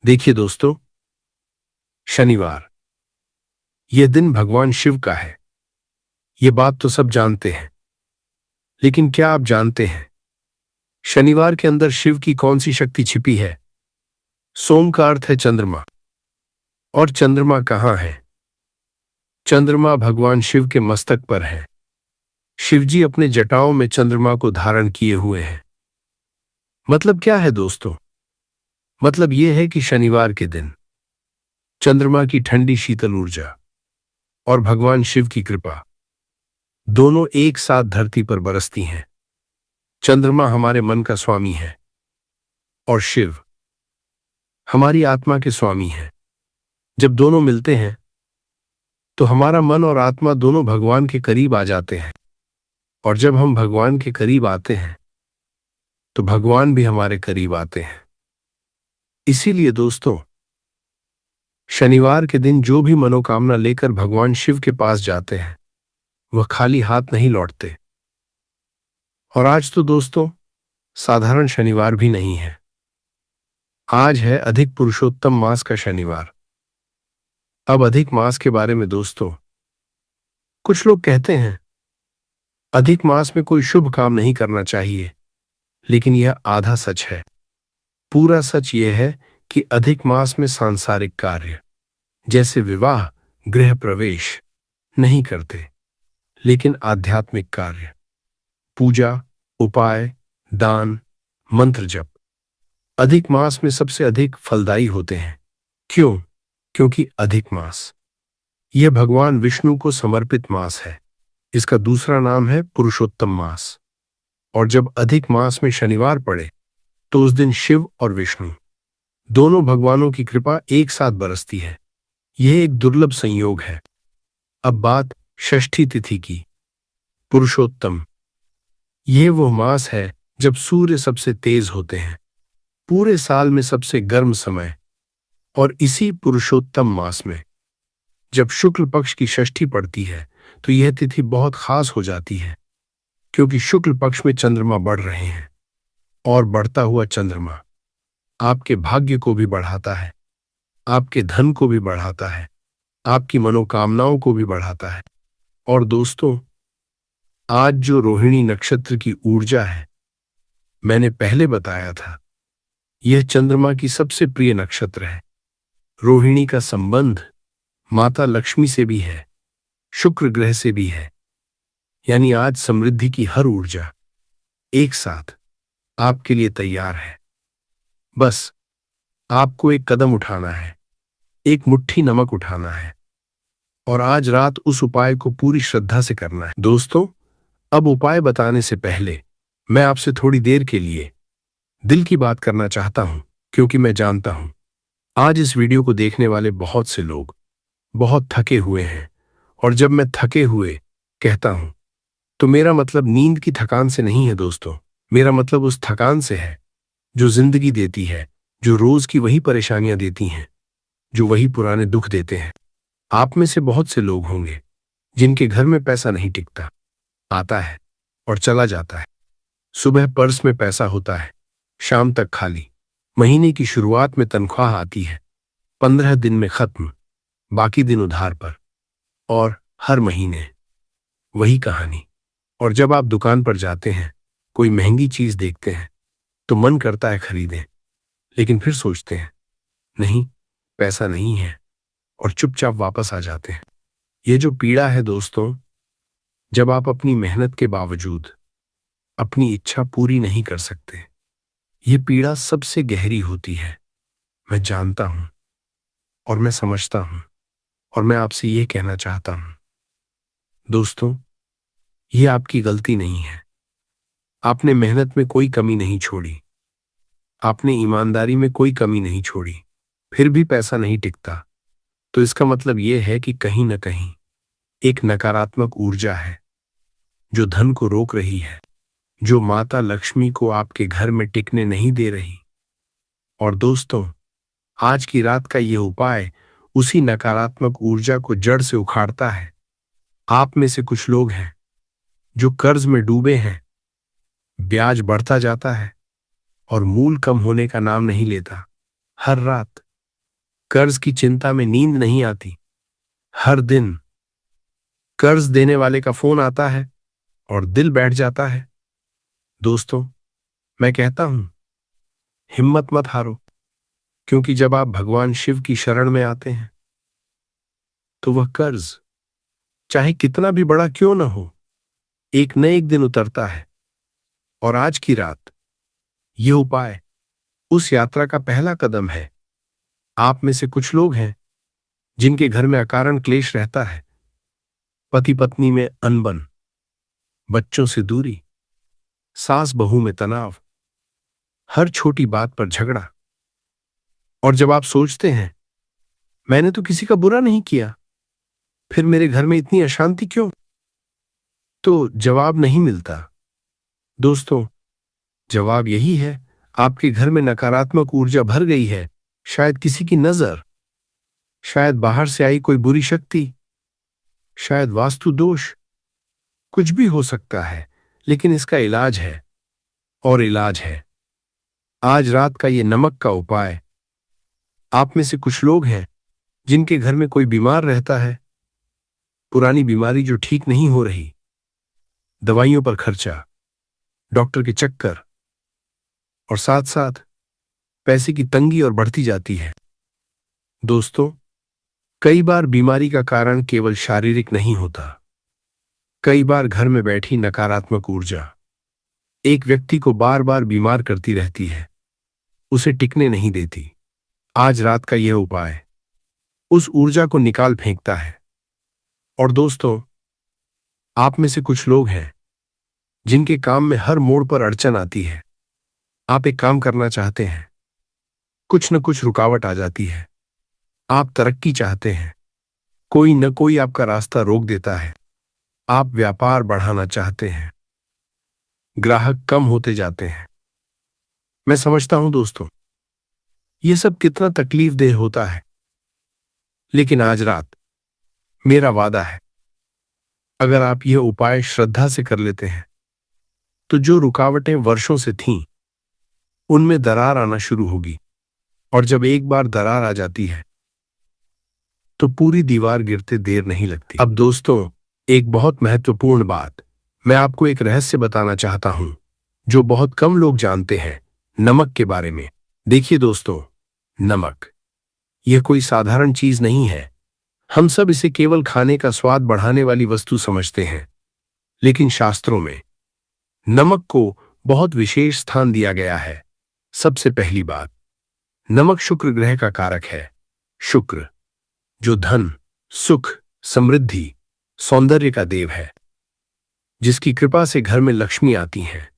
देखिए दोस्तों, शनिवार, यह दिन भगवान शिव का है। यह बात तो सब जानते हैं, लेकिन क्या आप जानते हैं शनिवार के अंदर शिव की कौन सी शक्ति छिपी है? सोम का अर्थ है चंद्रमा। और चंद्रमा कहां है? चंद्रमा भगवान शिव के मस्तक पर है। शिवजी अपने जटाओं में चंद्रमा को धारण किए हुए हैं। मतलब क्या है दोस्तों? मतलब यह है कि शनिवार के दिन चंद्रमा की ठंडी शीतल ऊर्जा और भगवान शिव की कृपा दोनों एक साथ धरती पर बरसती हैं। चंद्रमा हमारे मन का स्वामी है और शिव हमारी आत्मा के स्वामी हैं। जब दोनों मिलते हैं, तो हमारा मन और आत्मा दोनों भगवान के करीब आ जाते हैं। और जब हम भगवान के करीब आते हैं, तो भगवान भी हमारे करीब आते हैं। इसीलिए दोस्तों, शनिवार के दिन जो भी मनोकामना लेकर भगवान शिव के पास जाते हैं, वह खाली हाथ नहीं लौटते। और आज तो दोस्तों, साधारण शनिवार भी नहीं है। आज है अधिक पुरुषोत्तम मास का शनिवार। अब अधिक मास के बारे में दोस्तों, कुछ लोग कहते हैं अधिक मास में कोई शुभ काम नहीं करना चाहिए, लेकिन यह आधा सच है। पूरा सच यह है कि अधिक मास में सांसारिक कार्य जैसे विवाह, गृह प्रवेश नहीं करते, लेकिन आध्यात्मिक कार्य, पूजा, उपाय, दान, मंत्र जप अधिक मास में सबसे अधिक फलदायी होते हैं। क्यों? क्योंकि अधिक मास यह भगवान विष्णु को समर्पित मास है। इसका दूसरा नाम है पुरुषोत्तम मास। और जब अधिक मास में शनिवार पड़े, तो उस दिन शिव और विष्णु दोनों भगवानों की कृपा एक साथ बरसती है। यह एक दुर्लभ संयोग है। अब बात षष्ठी तिथि की। पुरुषोत्तम, यह वो मास है जब सूर्य सबसे तेज होते हैं, पूरे साल में सबसे गर्म समय। और इसी पुरुषोत्तम मास में जब शुक्ल पक्ष की षष्ठी पड़ती है, तो यह तिथि बहुत खास हो जाती है। क्योंकि शुक्ल पक्ष में चंद्रमा बढ़ रहे हैं और बढ़ता हुआ चंद्रमा आपके भाग्य को भी बढ़ाता है, आपके धन को भी बढ़ाता है, आपकी मनोकामनाओं को भी बढ़ाता है। और दोस्तों, आज जो रोहिणी नक्षत्र की ऊर्जा है, मैंने पहले बताया था, यह चंद्रमा की सबसे प्रिय नक्षत्र है। रोहिणी का संबंध माता लक्ष्मी से भी है, शुक्र ग्रह से भी है। यानी आज समृद्धि की हर ऊर्जा एक साथ आपके लिए तैयार है। बस आपको एक कदम उठाना है, एक मुट्ठी नमक उठाना है और आज रात उस उपाय को पूरी श्रद्धा से करना है। दोस्तों, अब उपाय बताने से पहले मैं आपसे थोड़ी देर के लिए दिल की बात करना चाहता हूं, क्योंकि मैं जानता हूं आज इस वीडियो को देखने वाले बहुत से लोग बहुत थके हुए हैं। और जब मैं थके हुए कहता हूं तो मेरा मतलब नींद की थकान से नहीं है दोस्तों, मेरा मतलब उस थकान से है जो जिंदगी देती है, जो रोज की वही परेशानियां देती हैं, जो वही पुराने दुख देते हैं। आप में से बहुत से लोग होंगे जिनके घर में पैसा नहीं टिकता, आता है और चला जाता है। सुबह पर्स में पैसा होता है, शाम तक खाली। महीने की शुरुआत में तनख्वाह आती है, 15 दिन में खत्म, बाकी दिन उधार पर। और हर महीने वही कहानी। और जब आप दुकान पर जाते हैं, कोई महंगी चीज देखते हैं तो मन करता है खरीदें, लेकिन फिर सोचते हैं नहीं, पैसा नहीं है, और चुपचाप वापस आ जाते हैं। ये जो पीड़ा है दोस्तों, जब आप अपनी मेहनत के बावजूद अपनी इच्छा पूरी नहीं कर सकते, ये पीड़ा सबसे गहरी होती है। मैं जानता हूं और मैं समझता हूं, और मैं आपसे ये कहना चाहता हूं दोस्तों, ये आपकी गलती नहीं है। आपने मेहनत में कोई कमी नहीं छोड़ी, आपने ईमानदारी में कोई कमी नहीं छोड़ी, फिर भी पैसा नहीं टिकता। तो इसका मतलब यह है कि कहीं ना कहीं एक नकारात्मक ऊर्जा है जो धन को रोक रही है, जो माता लक्ष्मी को आपके घर में टिकने नहीं दे रही। और दोस्तों, आज की रात का यह उपाय उसी नकारात्मक ऊर्जा को जड़ से उखाड़ता है। आप में से कुछ लोग हैं जो कर्ज में डूबे हैं, ब्याज बढ़ता जाता है और मूल कम होने का नाम नहीं लेता। हर रात कर्ज की चिंता में नींद नहीं आती, हर दिन कर्ज देने वाले का फोन आता है और दिल बैठ जाता है। दोस्तों, मैं कहता हूं, हिम्मत मत हारो, क्योंकि जब आप भगवान शिव की शरण में आते हैं तो वह कर्ज चाहे कितना भी बड़ा क्यों न हो, एक न एक दिन उतरता है। और आज की रात यह उपाय उस यात्रा का पहला कदम है। आप में से कुछ लोग हैं जिनके घर में अकारण क्लेश रहता है, पति पत्नी में अनबन, बच्चों से दूरी, सास बहू में तनाव, हर छोटी बात पर झगड़ा। और जब आप सोचते हैं मैंने तो किसी का बुरा नहीं किया, फिर मेरे घर में इतनी अशांति क्यों, तो जवाब नहीं मिलता। दोस्तों, जवाब यही है, आपके घर में नकारात्मक ऊर्जा भर गई है। शायद किसी की नजर, शायद बाहर से आई कोई बुरी शक्ति, शायद वास्तु दोष, कुछ भी हो सकता है। लेकिन इसका इलाज है, और इलाज है आज रात का ये नमक का उपाय। आप में से कुछ लोग हैं जिनके घर में कोई बीमार रहता है, पुरानी बीमारी जो ठीक नहीं हो रही, दवाइयों पर खर्चा, डॉक्टर के चक्कर, और साथ साथ पैसे की तंगी और बढ़ती जाती है। दोस्तों, कई बार बीमारी का कारण केवल शारीरिक नहीं होता। कई बार घर में बैठी नकारात्मक ऊर्जा एक व्यक्ति को बार बार बीमार करती रहती है, उसे टिकने नहीं देती। आज रात का यह उपाय उस ऊर्जा को निकाल फेंकता है। और दोस्तों, आप में से कुछ लोग हैं जिनके काम में हर मोड़ पर अड़चन आती है। आप एक काम करना चाहते हैं, कुछ न कुछ रुकावट आ जाती है। आप तरक्की चाहते हैं, कोई न कोई आपका रास्ता रोक देता है। आप व्यापार बढ़ाना चाहते हैं, ग्राहक कम होते जाते हैं। मैं समझता हूं दोस्तों, यह सब कितना तकलीफदेह होता है, लेकिन आज रात मेरा वादा है, अगर आप यह उपाय श्रद्धा से कर लेते हैं तो जो रुकावटें वर्षों से थीं, उनमें दरार आना शुरू होगी। और जब एक बार दरार आ जाती है तो पूरी दीवार गिरते देर नहीं लगती। अब दोस्तों, एक बहुत महत्वपूर्ण बात मैं आपको एक रहस्य बताना चाहता हूं जो बहुत कम लोग जानते हैं, नमक के बारे में। देखिए दोस्तों, नमक यह कोई साधारण चीज नहीं है। हम सब इसे केवल खाने का स्वाद बढ़ाने वाली वस्तु समझते हैं, लेकिन शास्त्रों में नमक को बहुत विशेष स्थान दिया गया है। सबसे पहली बात, नमक शुक्र ग्रह का कारक है। शुक्र जो धन, सुख, समृद्धि, सौंदर्य का देव है, जिसकी कृपा से घर में लक्ष्मी आती है,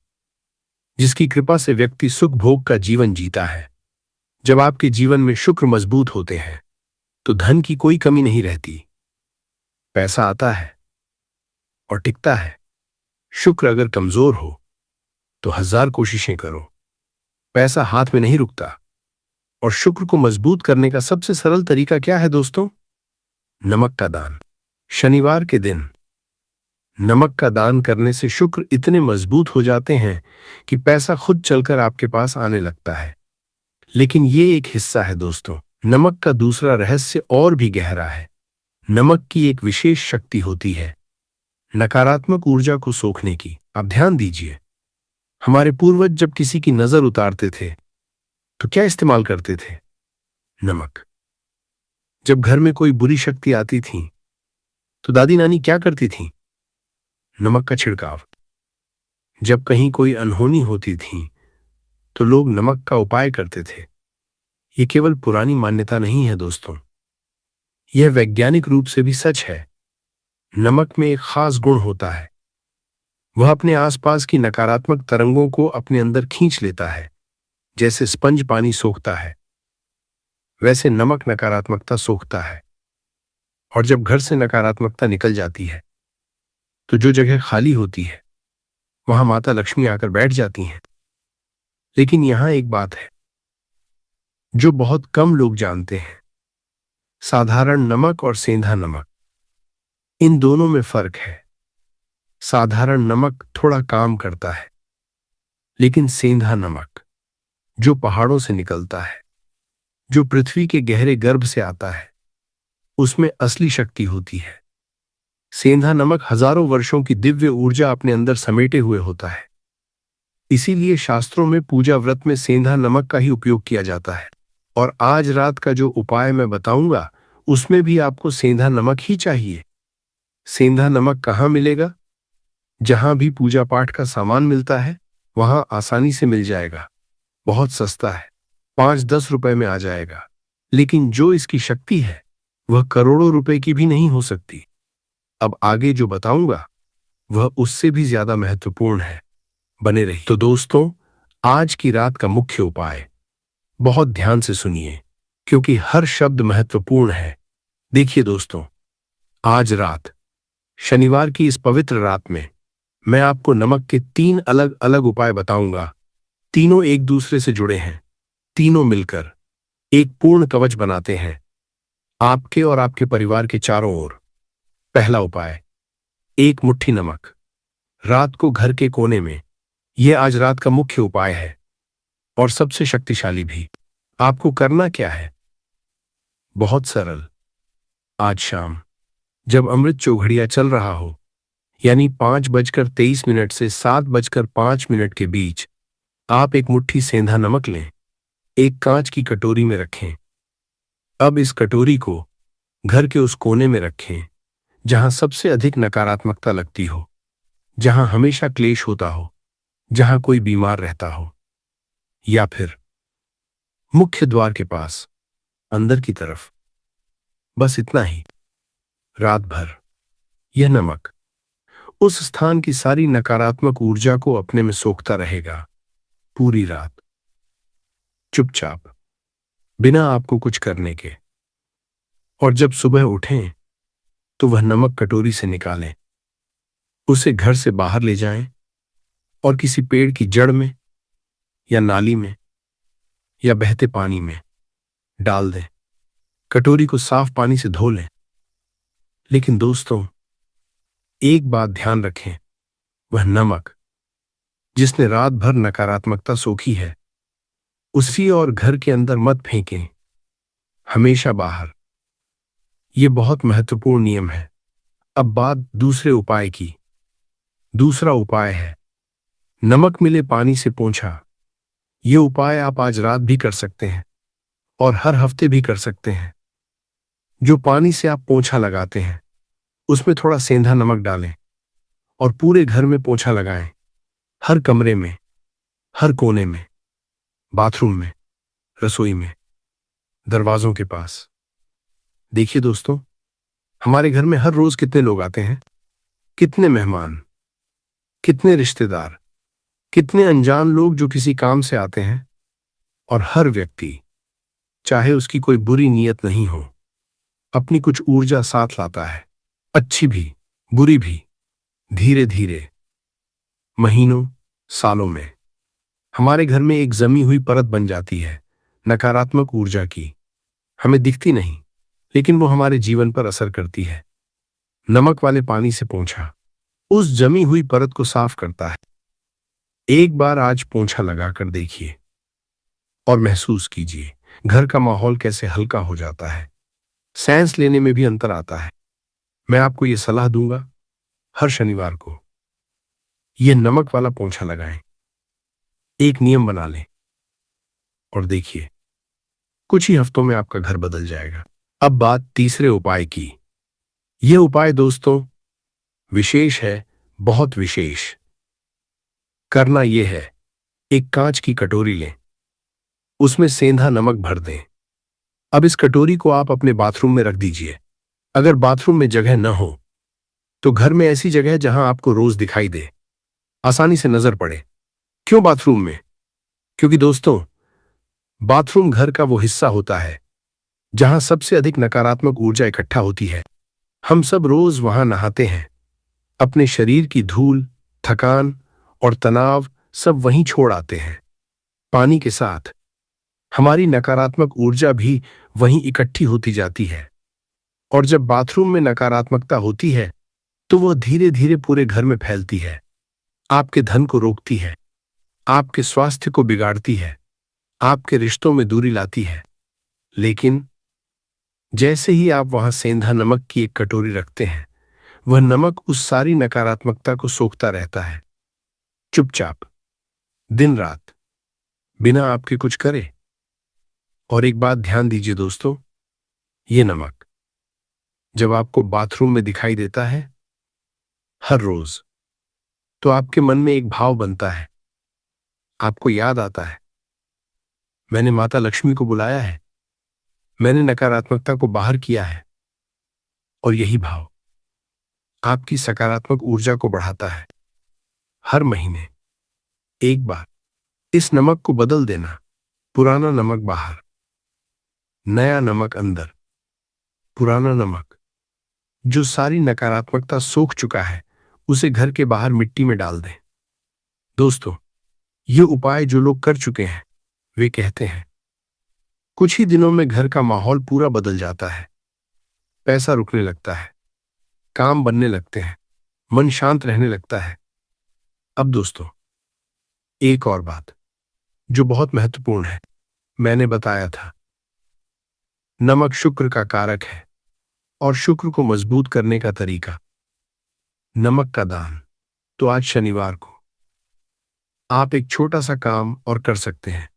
जिसकी कृपा से व्यक्ति सुख भोग का जीवन जीता है। जब आपके जीवन में शुक्र मजबूत होते हैं तो धन की कोई कमी नहीं रहती, पैसा आता है और टिकता है। शुक्र अगर कमजोर हो तो 1000 कोशिशें करो, पैसा हाथ में नहीं रुकता। और शुक्र को मजबूत करने का सबसे सरल तरीका क्या है दोस्तों? नमक का दान। शनिवार के दिन नमक का दान करने से शुक्र इतने मजबूत हो जाते हैं कि पैसा खुद चलकर आपके पास आने लगता है। लेकिन ये एक हिस्सा है दोस्तों। नमक का दूसरा रहस्य और भी गहरा है। नमक की एक विशेष शक्ति होती है नकारात्मक ऊर्जा को सोखने की। आप ध्यान दीजिए, हमारे पूर्वज जब किसी की नजर उतारते थे तो क्या इस्तेमाल करते थे? नमक। जब घर में कोई बुरी शक्ति आती थी तो दादी नानी क्या करती थी? नमक का छिड़काव। जब कहीं कोई अनहोनी होती थी तो लोग नमक का उपाय करते थे। ये केवल पुरानी मान्यता नहीं है दोस्तों, यह वैज्ञानिक रूप से भी सच है। नमक में एक खास गुण होता है, वह अपने आसपास की नकारात्मक तरंगों को अपने अंदर खींच लेता है। जैसे स्पंज पानी सोखता है, वैसे नमक नकारात्मकता सोखता है। और जब घर से नकारात्मकता निकल जाती है तो जो जगह खाली होती है वहां माता लक्ष्मी आकर बैठ जाती हैं। लेकिन यहां एक बात है जो बहुत कम लोग जानते हैं। साधारण नमक और सेंधा नमक, इन दोनों में फर्क है। साधारण नमक थोड़ा काम करता है, लेकिन सेंधा नमक जो पहाड़ों से निकलता है, जो पृथ्वी के गहरे गर्भ से आता है, उसमें असली शक्ति होती है। सेंधा नमक हजारों वर्षों की दिव्य ऊर्जा अपने अंदर समेटे हुए होता है। इसीलिए शास्त्रों में पूजा व्रत में सेंधा नमक का ही उपयोग किया जाता है। और आज रात का जो उपाय मैं बताऊंगा उसमें भी आपको सेंधा नमक ही चाहिए। सेंधा नमक कहाँ मिलेगा? जहां भी पूजा पाठ का सामान मिलता है वहां आसानी से मिल जाएगा। बहुत सस्ता है, 5-10 रुपए में आ जाएगा। लेकिन जो इसकी शक्ति है वह करोड़ों रुपए की भी नहीं हो सकती। अब आगे जो बताऊंगा वह उससे भी ज्यादा महत्वपूर्ण है। बने रहिए। तो दोस्तों, आज की रात का मुख्य उपाय बहुत ध्यान से सुनिए, क्योंकि हर शब्द महत्वपूर्ण है। देखिए दोस्तों, आज रात, शनिवार की इस पवित्र रात में मैं आपको नमक के 3 अलग अलग उपाय बताऊंगा। तीनों एक दूसरे से जुड़े हैं। तीनों मिलकर एक पूर्ण कवच बनाते हैं आपके और आपके परिवार के चारों ओर। पहला उपाय, 1 मुट्ठी नमक, रात को घर के कोने में। यह आज रात का मुख्य उपाय है और सबसे शक्तिशाली भी। आपको करना क्या है? बहुत सरल। आज शाम जब अमृत चौघड़िया चल रहा हो, यानी 5:23 से 7:05 के बीच, आप 1 मुट्ठी सेंधा नमक लें, एक कांच की कटोरी में रखें। अब इस कटोरी को घर के उस कोने में रखें जहां सबसे अधिक नकारात्मकता लगती हो, जहां हमेशा क्लेश होता हो, जहां कोई बीमार रहता हो, या फिर मुख्य द्वार के पास अंदर की तरफ। बस इतना ही। रात भर यह नमक उस स्थान की सारी नकारात्मक ऊर्जा को अपने में सोखता रहेगा। पूरी रात चुपचाप, बिना आपको कुछ करने के। और जब सुबह उठें तो वह नमक कटोरी से निकालें, उसे घर से बाहर ले जाएं और किसी पेड़ की जड़ में या नाली में या बहते पानी में डाल दें। कटोरी को साफ पानी से धो लें। लेकिन दोस्तों, एक बात ध्यान रखें, वह नमक जिसने रात भर नकारात्मकता सोखी है, उसी और घर के अंदर मत फेंकें, हमेशा बाहर। ये बहुत महत्वपूर्ण नियम है। अब बात दूसरे उपाय की। दूसरा उपाय है नमक मिले पानी से पोंछा। ये उपाय आप आज रात भी कर सकते हैं और हर हफ्ते भी कर सकते हैं। जो पानी से आप पोंछा लगाते हैं उसमें थोड़ा सेंधा नमक डालें और पूरे घर में पोंछा लगाएं। हर कमरे में, हर कोने में, बाथरूम में, रसोई में, दरवाजों के पास। देखिए दोस्तों, हमारे घर में हर रोज कितने लोग आते हैं, कितने मेहमान, कितने रिश्तेदार, कितने अनजान लोग जो किसी काम से आते हैं। और हर व्यक्ति, चाहे उसकी कोई बुरी नीयत नहीं हो, अपनी कुछ ऊर्जा साथ लाता है, अच्छी भी, बुरी भी। धीरे धीरे, महीनों, सालों में हमारे घर में एक जमी हुई परत बन जाती है नकारात्मक ऊर्जा की। हमें दिखती नहीं, लेकिन वो हमारे जीवन पर असर करती है। नमक वाले पानी से पोंछा उस जमी हुई परत को साफ करता है। एक बार आज पोंछा लगाकर देखिए और महसूस कीजिए घर का माहौल कैसे हल्का हो जाता है। सांस लेने में भी अंतर आता है। मैं आपको ये सलाह दूंगा, हर शनिवार को ये नमक वाला पोंछा लगाएं। एक नियम बना लें और देखिए, कुछ ही हफ्तों में आपका घर बदल जाएगा। अब बात तीसरे उपाय की। यह उपाय दोस्तों विशेष है, बहुत विशेष। करना यह है, एक कांच की कटोरी लें, उसमें सेंधा नमक भर दें। अब इस कटोरी को आप अपने बाथरूम में रख दीजिए। अगर बाथरूम में जगह न हो तो घर में ऐसी जगह जहां आपको रोज दिखाई दे, आसानी से नजर पड़े। क्यों बाथरूम में? क्योंकि दोस्तों, बाथरूम घर का वो हिस्सा होता है जहां सबसे अधिक नकारात्मक ऊर्जा इकट्ठा होती है। हम सब रोज वहां नहाते हैं, अपने शरीर की धूल, थकान और तनाव सब वहीं छोड़ आते हैं। पानी के साथ हमारी नकारात्मक ऊर्जा भी वहीं इकट्ठी होती जाती है। और जब बाथरूम में नकारात्मकता होती है तो वह धीरे धीरे पूरे घर में फैलती है, आपके धन को रोकती है, आपके स्वास्थ्य को बिगाड़ती है, आपके रिश्तों में दूरी लाती है। लेकिन जैसे ही आप वहां सेंधा नमक की एक कटोरी रखते हैं, वह नमक उस सारी नकारात्मकता को सोखता रहता है, चुपचाप, दिन रात, बिना आपके कुछ करे। और एक बात ध्यान दीजिए दोस्तों, ये नमक जब आपको बाथरूम में दिखाई देता है हर रोज, तो आपके मन में एक भाव बनता है। आपको याद आता है, मैंने माता लक्ष्मी को बुलाया है, मैंने नकारात्मकता को बाहर किया है। और यही भाव आपकी सकारात्मक ऊर्जा को बढ़ाता है। हर महीने एक बार इस नमक को बदल देना। पुराना नमक बाहर, नया नमक अंदर। पुराना नमक जो सारी नकारात्मकता सोख चुका है, उसे घर के बाहर मिट्टी में डाल दें। दोस्तों, ये उपाय जो लोग कर चुके हैं वे कहते हैं कुछ ही दिनों में घर का माहौल पूरा बदल जाता है। पैसा रुकने लगता है, काम बनने लगते हैं, मन शांत रहने लगता है। अब दोस्तों, एक और बात जो बहुत महत्वपूर्ण है, मैंने बताया था नमक शुक्र का कारक है और शुक्र को मजबूत करने का तरीका, नमक का दान। तो आज शनिवार को आप एक छोटा सा काम और कर सकते हैं।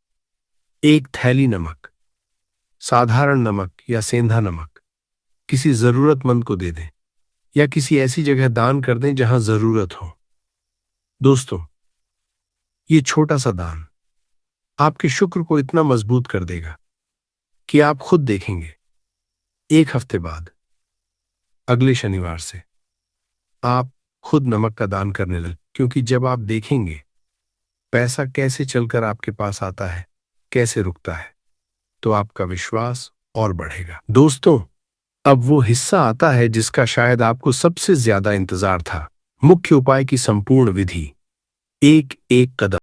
एक थैली नमक, साधारण नमक या सेंधा नमक, किसी जरूरतमंद को दे दें या किसी ऐसी जगह दान कर दें जहां जरूरत हो। दोस्तों, ये छोटा सा दान आपके शुक्र को इतना मजबूत कर देगा कि आप खुद देखेंगे एक हफ्ते बाद, अगले शनिवार से आप खुद नमक का दान करने लगे। क्योंकि जब आप देखेंगे पैसा कैसे चलकर आपके पास आता है, कैसे रुकता है, तो आपका विश्वास और बढ़ेगा। दोस्तों, अब वो हिस्सा आता है जिसका शायद आपको सबसे ज्यादा इंतजार था, मुख्य उपाय की संपूर्ण विधि। एक एक कदम।